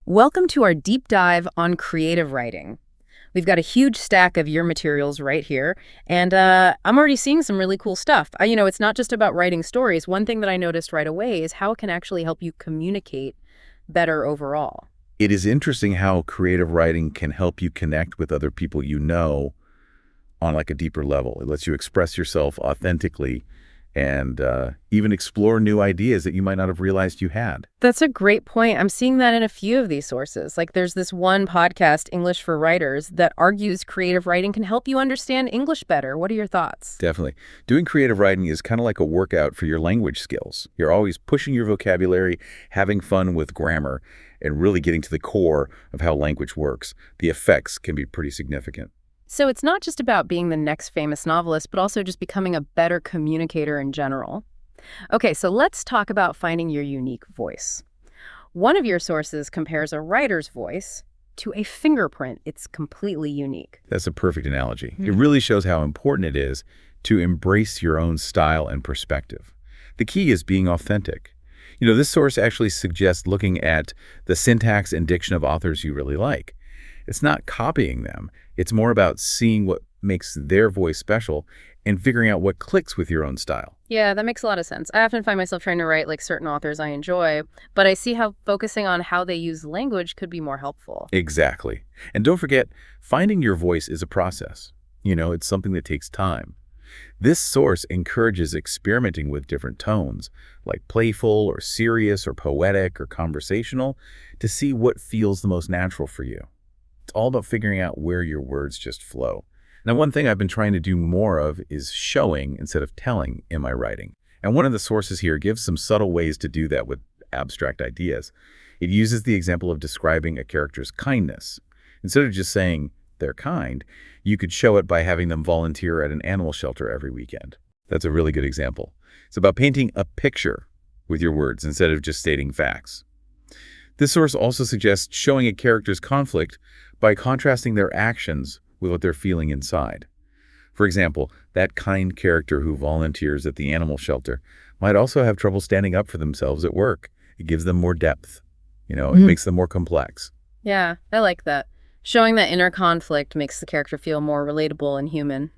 Welcome to our deep dive on creative writing. We've got a huge stack of your materials right here, and I'm already seeing some really cool stuff. It's not just about writing stories. One thing that I noticed right away is how it can actually help you communicate better overall. It is interesting how creative writing can help you connect with other people you know on like a deeper level. It lets you express yourself authentically and even explore new ideas that you might not have realized you had. That's a great point. I'm seeing that in a few of these sources. Like there's this one podcast, English for Writers, that argues creative writing can help you understand English better. What are your thoughts? Definitely. Doing creative writing is kind of like a workout for your language skills. You're always pushing your vocabulary, having fun with grammar, and really getting to the core of how language works. The effects can be pretty significant. So it's not just about being the next famous novelist, but also just becoming a better communicator in general. Okay, so let's talk about finding your unique voice. One of your sources compares a writer's voice to a fingerprint. It's completely unique. That's a perfect analogy. It really shows how important it is to embrace your own style and perspective. The key is being authentic. This source actually suggests looking at the syntax and diction of authors you really like. It's not copying them. It's more about seeing what makes their voice special and figuring out what clicks with your own style. Yeah, that makes a lot of sense. I often find myself trying to write like certain authors I enjoy, but I see how focusing on how they use language could be more helpful. Exactly. And don't forget, finding your voice is a process. It's something that takes time. This source encourages experimenting with different tones, like playful or serious or poetic or conversational, to see what feels the most natural for you. It's all about figuring out where your words just flow. Now, one thing I've been trying to do more of is showing instead of telling in my writing. And one of the sources here gives some subtle ways to do that with abstract ideas. It uses the example of describing a character's kindness. Instead of just saying they're kind, you could show it by having them volunteer at an animal shelter every weekend. That's a really good example. It's about painting a picture with your words instead of just stating facts. This source also suggests showing a character's conflict by contrasting their actions with what they're feeling inside. For example, that kind character who volunteers at the animal shelter might also have trouble standing up for themselves at work. It gives them more depth. It makes them more complex. Yeah, I like that. Showing that inner conflict makes the character feel more relatable and human.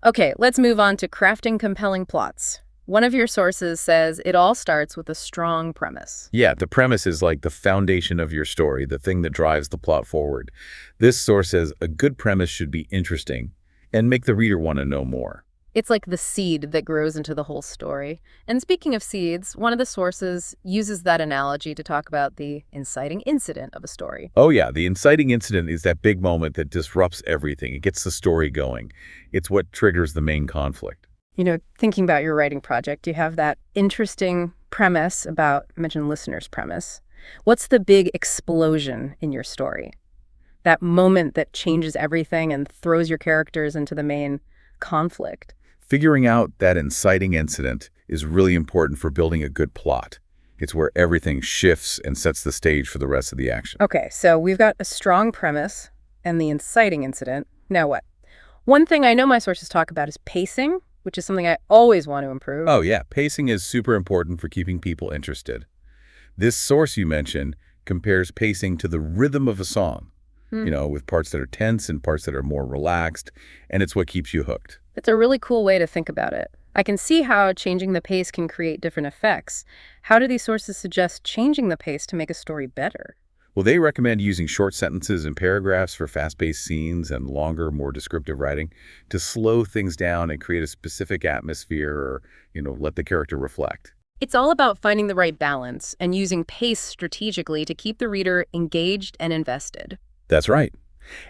Okay, let's move on to crafting compelling plots. One of your sources says it all starts with a strong premise. Yeah, the premise is like the foundation of your story, the thing that drives the plot forward. This source says a good premise should be interesting and make the reader want to know more. It's like the seed that grows into the whole story. And speaking of seeds, one of the sources uses that analogy to talk about the inciting incident of a story. Oh yeah, the inciting incident is that big moment that disrupts everything. It gets the story going. It's what triggers the main conflict. Thinking about your writing project, you have that interesting premise about, mention listener's premise. What's the big explosion in your story? That moment that changes everything and throws your characters into the main conflict. Figuring out that inciting incident is really important for building a good plot. It's where everything shifts and sets the stage for the rest of the action. Okay, so we've got a strong premise and the inciting incident. Now what? One thing I know my sources talk about is pacing, which is something I always want to improve. Oh yeah, pacing is super important for keeping people interested. This source you mentioned compares pacing to the rhythm of a song, with parts that are tense and parts that are more relaxed, and it's what keeps you hooked. It's a really cool way to think about it. I can see how changing the pace can create different effects. How do these sources suggest changing the pace to make a story better? Well, they recommend using short sentences and paragraphs for fast-paced scenes and longer, more descriptive writing to slow things down and create a specific atmosphere or, let the character reflect. It's all about finding the right balance and using pace strategically to keep the reader engaged and invested. That's right.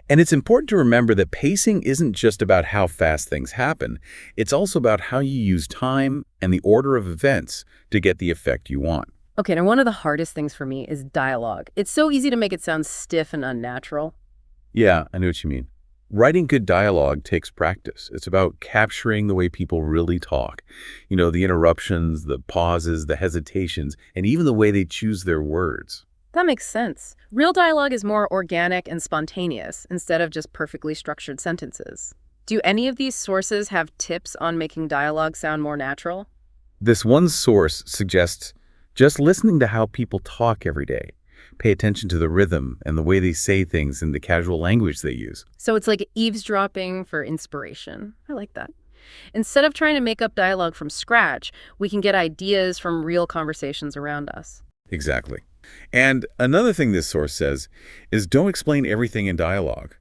And it's important to remember that pacing isn't just about how fast things happen. It's also about how you use time and the order of events to get the effect you want. Okay, now one of the hardest things for me is dialogue. It's so easy to make it sound stiff and unnatural. Yeah, I know what you mean. Writing good dialogue takes practice. It's about capturing the way people really talk. The interruptions, the pauses, the hesitations, and even the way they choose their words. That makes sense. Real dialogue is more organic and spontaneous instead of just perfectly structured sentences. Do any of these sources have tips on making dialogue sound more natural? This one source suggests just listening to how people talk every day. Pay attention to the rhythm and the way they say things and the casual language they use. So it's like eavesdropping for inspiration. I like that. Instead of trying to make up dialogue from scratch, we can get ideas from real conversations around us. Exactly. And another thing this source says is don't explain everything in dialogue.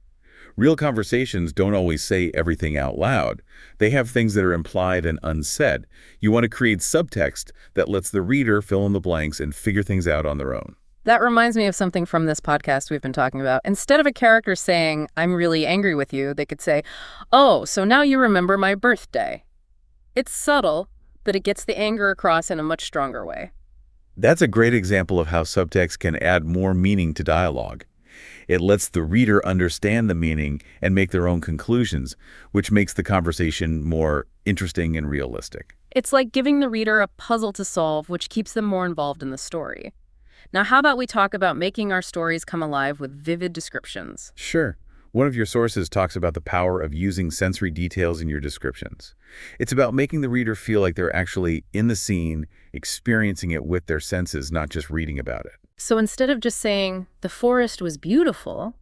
Real conversations don't always say everything out loud. They have things that are implied and unsaid. You want to create subtext that lets the reader fill in the blanks and figure things out on their own. That reminds me of something from this podcast we've been talking about. Instead of a character saying, "I'm really angry with you," they could say, "Oh, so now you remember my birthday." It's subtle, but it gets the anger across in a much stronger way. That's a great example of how subtext can add more meaning to dialogue. It lets the reader understand the meaning and make their own conclusions, which makes the conversation more interesting and realistic. It's like giving the reader a puzzle to solve, which keeps them more involved in the story. Now, how about we talk about making our stories come alive with vivid descriptions? Sure. One of your sources talks about the power of using sensory details in your descriptions. It's about making the reader feel like they're actually in the scene, experiencing it with their senses, not just reading about it. So instead of just saying, "The forest was beautiful,"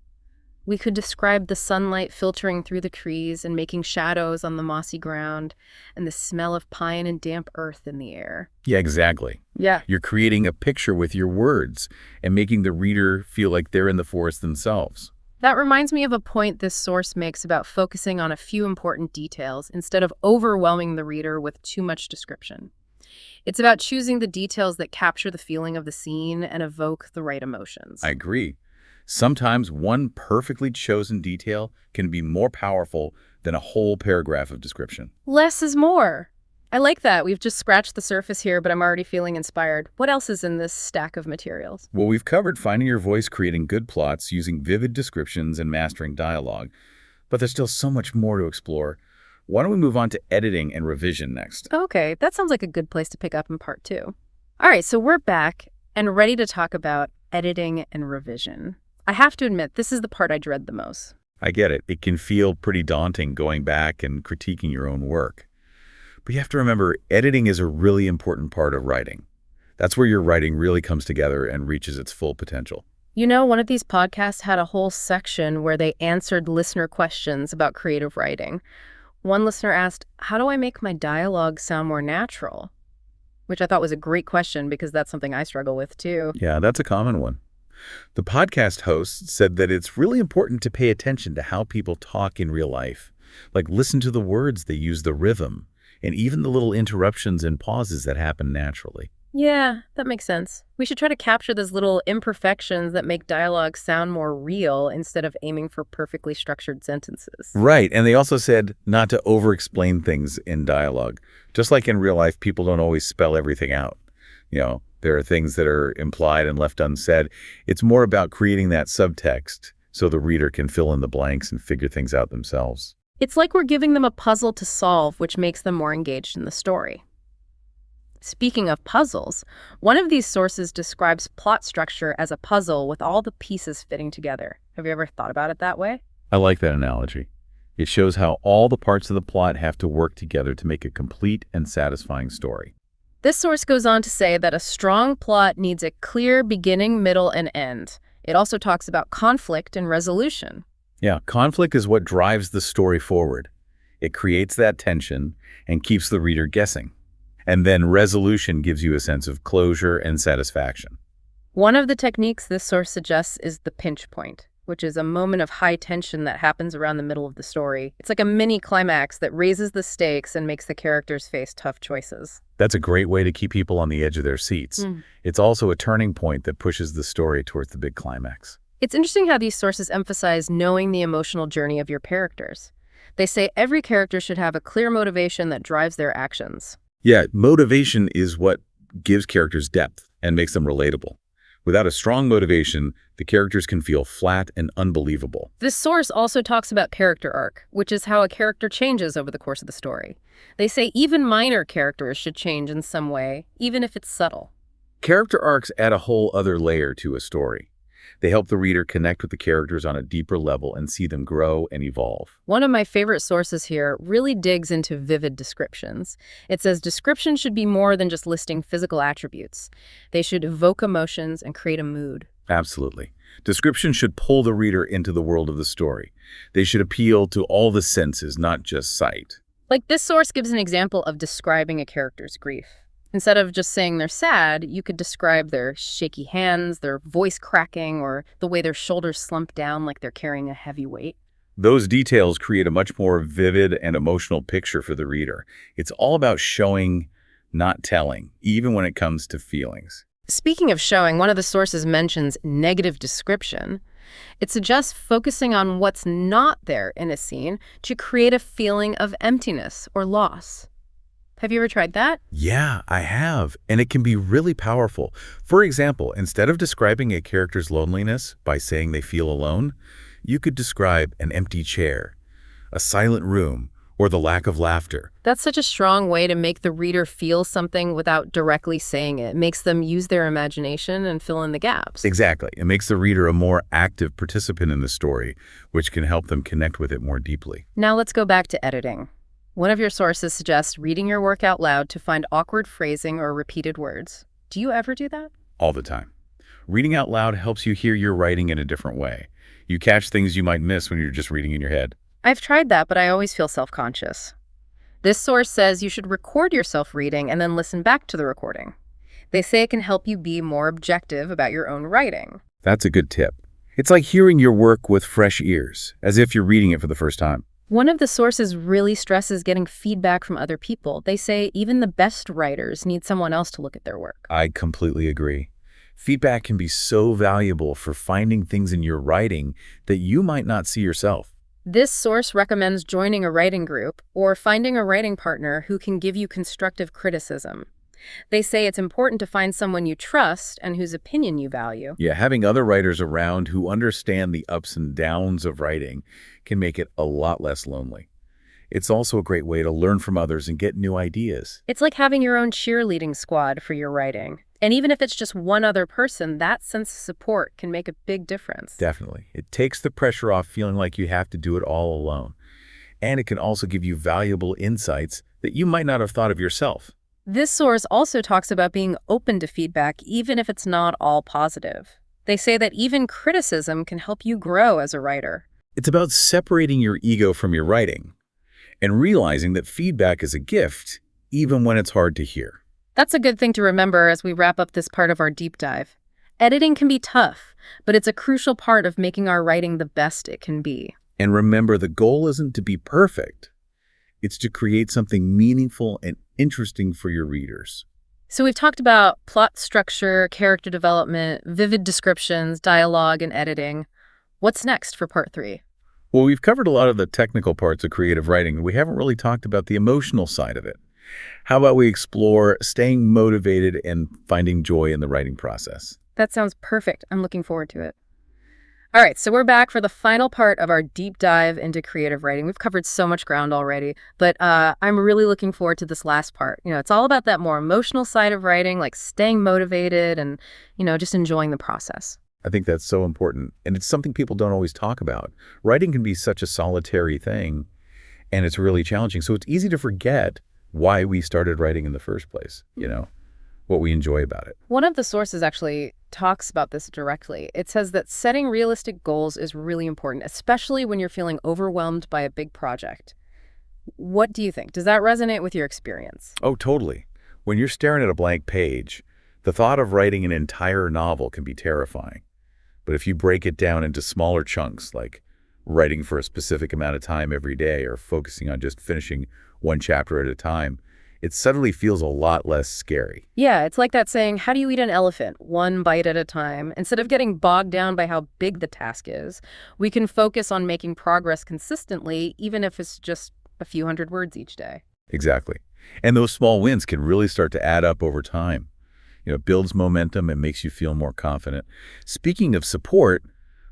we could describe the sunlight filtering through the trees and making shadows on the mossy ground and the smell of pine and damp earth in the air. Yeah, exactly. Yeah. You're creating a picture with your words and making the reader feel like they're in the forest themselves. That reminds me of a point this source makes about focusing on a few important details instead of overwhelming the reader with too much description. It's about choosing the details that capture the feeling of the scene and evoke the right emotions. I agree. Sometimes one perfectly chosen detail can be more powerful than a whole paragraph of description. Less is more. I like that. We've just scratched the surface here, but I'm already feeling inspired. What else is in this stack of materials? Well, we've covered finding your voice, creating good plots, using vivid descriptions, and mastering dialogue. But there's still so much more to explore. Why don't we move on to editing and revision next? Okay, that sounds like a good place to pick up in part 2. All right, so we're back and ready to talk about editing and revision. I have to admit, this is the part I dread the most. I get it. It can feel pretty daunting going back and critiquing your own work. But you have to remember, editing is a really important part of writing. That's where your writing really comes together and reaches its full potential. You know, one of these podcasts had a whole section where they answered listener questions about creative writing. One listener asked, "How do I make my dialogue sound more natural?" Which I thought was a great question because that's something I struggle with too. Yeah, that's a common one. The podcast host said that it's really important to pay attention to how people talk in real life. Like listen to the words they use, the rhythm, and even the little interruptions and pauses that happen naturally. Yeah, that makes sense. We should try to capture those little imperfections that make dialogue sound more real instead of aiming for perfectly structured sentences. Right, and they also said not to over-explain things in dialogue. Just like in real life, people don't always spell everything out. There are things that are implied and left unsaid. It's more about creating that subtext so the reader can fill in the blanks and figure things out themselves. It's like we're giving them a puzzle to solve, which makes them more engaged in the story. Speaking of puzzles, one of these sources describes plot structure as a puzzle with all the pieces fitting together. Have you ever thought about it that way? I like that analogy. It shows how all the parts of the plot have to work together to make a complete and satisfying story. This source goes on to say that a strong plot needs a clear beginning, middle, and end. It also talks about conflict and resolution. Yeah, conflict is what drives the story forward. It creates that tension and keeps the reader guessing. And then resolution gives you a sense of closure and satisfaction. One of the techniques this source suggests is the pinch point, which is a moment of high tension that happens around the middle of the story. It's like a mini climax that raises the stakes and makes the characters face tough choices. That's a great way to keep people on the edge of their seats. It's also a turning point that pushes the story towards the big climax. It's interesting how these sources emphasize knowing the emotional journey of your characters. They say every character should have a clear motivation that drives their actions. Yeah, motivation is what gives characters depth and makes them relatable. Without a strong motivation, the characters can feel flat and unbelievable. This source also talks about character arc, which is how a character changes over the course of the story. They say even minor characters should change in some way, even if it's subtle. Character arcs add a whole other layer to a story. They help the reader connect with the characters on a deeper level and see them grow and evolve. One of my favorite sources here really digs into vivid descriptions. It says descriptions should be more than just listing physical attributes. They should evoke emotions and create a mood. Absolutely. Description should pull the reader into the world of the story. They should appeal to all the senses, not just sight. Like this source gives an example of describing a character's grief. Instead of just saying they're sad, you could describe their shaky hands, their voice cracking, or the way their shoulders slump down like they're carrying a heavy weight. Those details create a much more vivid and emotional picture for the reader. It's all about showing, not telling, even when it comes to feelings. Speaking of showing, one of the sources mentions negative description. It suggests focusing on what's not there in a scene to create a feeling of emptiness or loss. Have you ever tried that? Yeah, I have, and it can be really powerful. For example, instead of describing a character's loneliness by saying they feel alone, you could describe an empty chair, a silent room, or the lack of laughter. That's such a strong way to make the reader feel something without directly saying it. It makes them use their imagination and fill in the gaps. Exactly. It makes the reader a more active participant in the story, which can help them connect with it more deeply. Now let's go back to editing. One of your sources suggests reading your work out loud to find awkward phrasing or repeated words. Do you ever do that? All the time. Reading out loud helps you hear your writing in a different way. You catch things you might miss when you're just reading in your head. I've tried that, but I always feel self-conscious. This source says you should record yourself reading and then listen back to the recording. They say it can help you be more objective about your own writing. That's a good tip. It's like hearing your work with fresh ears, as if you're reading it for the first time. One of the sources really stresses getting feedback from other people. They say even the best writers need someone else to look at their work. I completely agree. Feedback can be so valuable for finding things in your writing that you might not see yourself. This source recommends joining a writing group or finding a writing partner who can give you constructive criticism. They say it's important to find someone you trust and whose opinion you value. Yeah, having other writers around who understand the ups and downs of writing can make it a lot less lonely. It's also a great way to learn from others and get new ideas. It's like having your own cheerleading squad for your writing. And even if it's just one other person, that sense of support can make a big difference. Definitely. It takes the pressure off feeling like you have to do it all alone. And it can also give you valuable insights that you might not have thought of yourself. This source also talks about being open to feedback, even if it's not all positive. They say that even criticism can help you grow as a writer. It's about separating your ego from your writing and realizing that feedback is a gift, even when it's hard to hear. That's a good thing to remember as we wrap up this part of our deep dive. Editing can be tough, but it's a crucial part of making our writing the best it can be. And remember, the goal isn't to be perfect. It's to create something meaningful and interesting for your readers. So we've talked about plot structure, character development, vivid descriptions, dialogue, and editing. What's next for part 3? Well, we've covered a lot of the technical parts of creative writing, and we haven't really talked about the emotional side of it. How about we explore staying motivated and finding joy in the writing process? That sounds perfect. I'm looking forward to it. All right, so we're back for the final part of our deep dive into creative writing. We've covered so much ground already, but I'm really looking forward to this last part. It's all about that more emotional side of writing, like staying motivated and, just enjoying the process. I think that's so important, and it's something people don't always talk about. Writing can be such a solitary thing, and it's really challenging. So it's easy to forget why we started writing in the first place, what we enjoy about it. One of the sources actually talks about this directly. It says that setting realistic goals is really important, especially when you're feeling overwhelmed by a big project. What do you think? Does that resonate with your experience? Oh, totally. When you're staring at a blank page, the thought of writing an entire novel can be terrifying. But if you break it down into smaller chunks, like writing for a specific amount of time every day or focusing on just finishing one chapter at a time, it suddenly feels a lot less scary. Yeah, it's like that saying, how do you eat an elephant? One bite at a time. Instead of getting bogged down by how big the task is, we can focus on making progress consistently, even if it's just a few hundred words each day. Exactly. And those small wins can really start to add up over time. It builds momentum and makes you feel more confident. Speaking of support,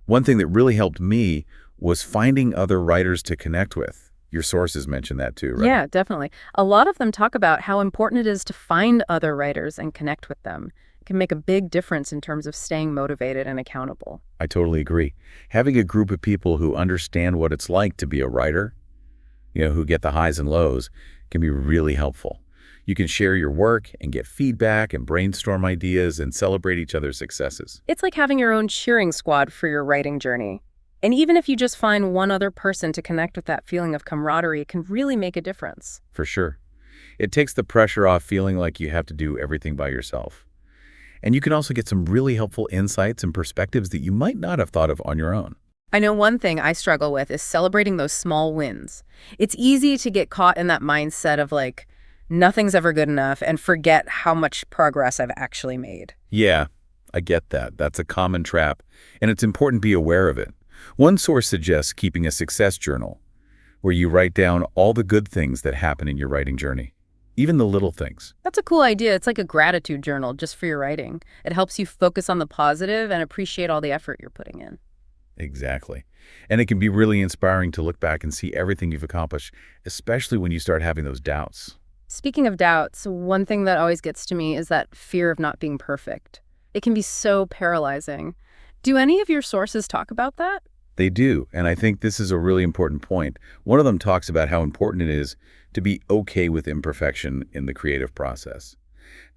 one thing that really helped me was finding other writers to connect with. Your sources mentioned that too, right? Yeah, definitely. A lot of them talk about how important it is to find other writers and connect with them. It can make a big difference in terms of staying motivated and accountable. I totally agree. Having a group of people who understand what it's like to be a writer, who get the highs and lows, can be really helpful. You can share your work and get feedback and brainstorm ideas and celebrate each other's successes. It's like having your own cheering squad for your writing journey. And even if you just find one other person to connect with, that feeling of camaraderie can really make a difference. For sure. It takes the pressure off feeling like you have to do everything by yourself. And you can also get some really helpful insights and perspectives that you might not have thought of on your own. I know one thing I struggle with is celebrating those small wins. It's easy to get caught in that mindset of like, nothing's ever good enough and forget how much progress I've actually made. Yeah, I get that. That's a common trap, and it's important to be aware of it. One source suggests keeping a success journal, where you write down all the good things that happen in your writing journey, even the little things. That's a cool idea. It's like a gratitude journal just for your writing. It helps you focus on the positive and appreciate all the effort you're putting in. Exactly. And it can be really inspiring to look back and see everything you've accomplished, especially when you start having those doubts. Speaking of doubts, one thing that always gets to me is that fear of not being perfect. It can be so paralyzing. Do any of your sources talk about that? They do, and I think this is a really important point. One of them talks about how important it is to be okay with imperfection in the creative process.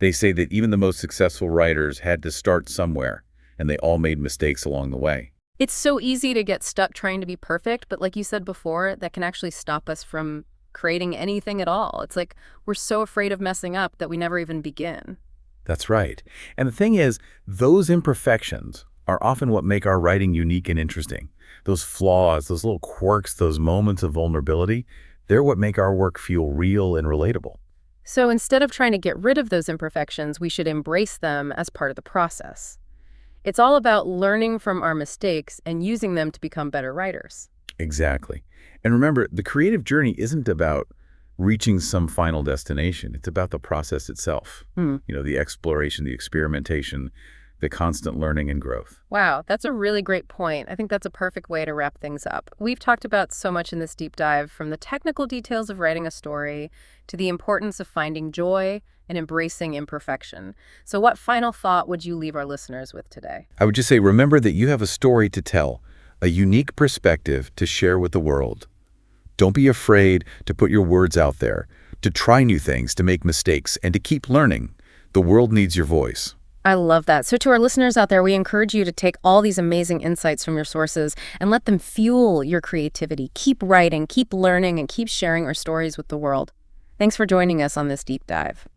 They say that even the most successful writers had to start somewhere, and they all made mistakes along the way. It's so easy to get stuck trying to be perfect, but like you said before, that can actually stop us from creating anything at all. It's like we're so afraid of messing up that we never even begin. That's right. And the thing is, those imperfections are often what make our writing unique and interesting. Those flaws, those little quirks, those moments of vulnerability, they're what make our work feel real and relatable. So instead of trying to get rid of those imperfections, we should embrace them as part of the process. It's all about learning from our mistakes and using them to become better writers. Exactly. And remember, the creative journey isn't about reaching some final destination. It's about the process itself. The exploration, the experimentation, the constant learning and growth. Wow, that's a really great point. I think that's a perfect way to wrap things up. We've talked about so much in this deep dive, from the technical details of writing a story to the importance of finding joy and embracing imperfection. So what final thought would you leave our listeners with today? I would just say, remember that you have a story to tell, a unique perspective to share with the world. Don't be afraid to put your words out there, to try new things, to make mistakes, and to keep learning. The world needs your voice. I love that. So to our listeners out there, we encourage you to take all these amazing insights from your sources and let them fuel your creativity. Keep writing, keep learning, and keep sharing our stories with the world. Thanks for joining us on this deep dive.